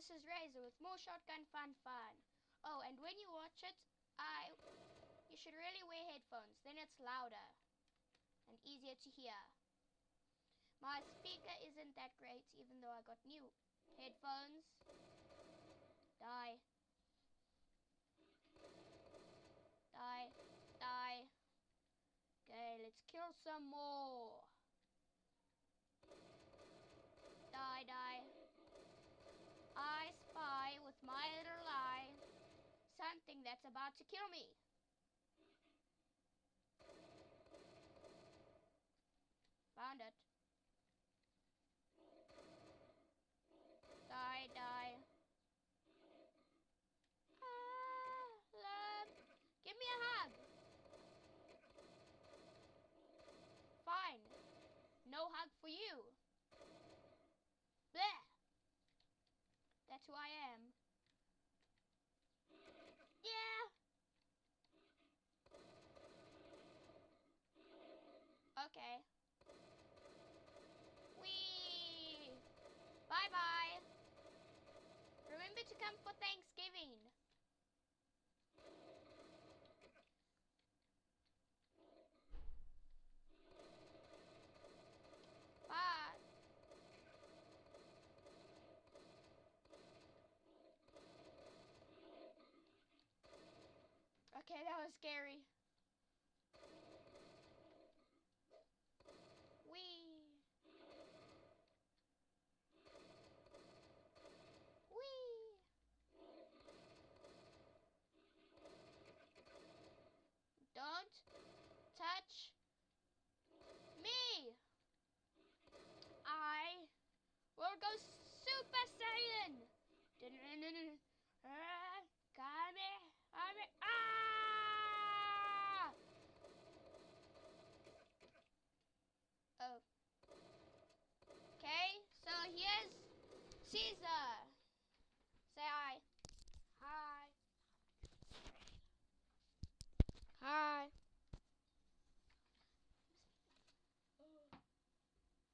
this is Razor with more Shotgun Fun. Oh, and when you watch it, you should really wear headphones, then it's louder and easier to hear. My speaker isn't that great, even though I got new headphones. Die. Die. Die. Okay, let's kill some more. Die, die. I spy with my little eye something that's about to kill me. Found it. Die, die. Love. Give me a hug. Fine. No hug for you. Bleh. That's who I am. Yeah. Okay. Wee. Bye-bye. Remember to come for Thanksgiving. Bye. Okay, that was scary. Wee. Wee. Don't touch me. I will go Super Saiyan. Ah! Oh. Okay, so here's Caesar. Say hi. Hi. Hi.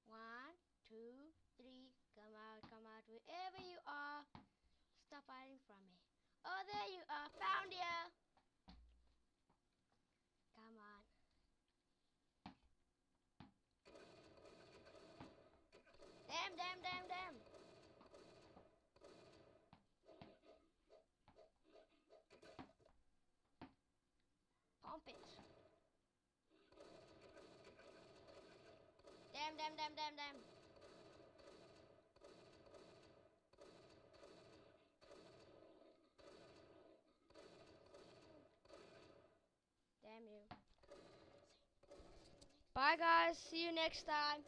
1, 2, 3. Come out, wherever you are. Stop hiding from me. Oh, there you are. Found you. Come on. Damn. Pump it. Damn. Damn you. Bye, guys. See you next time.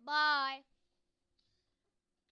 Bye.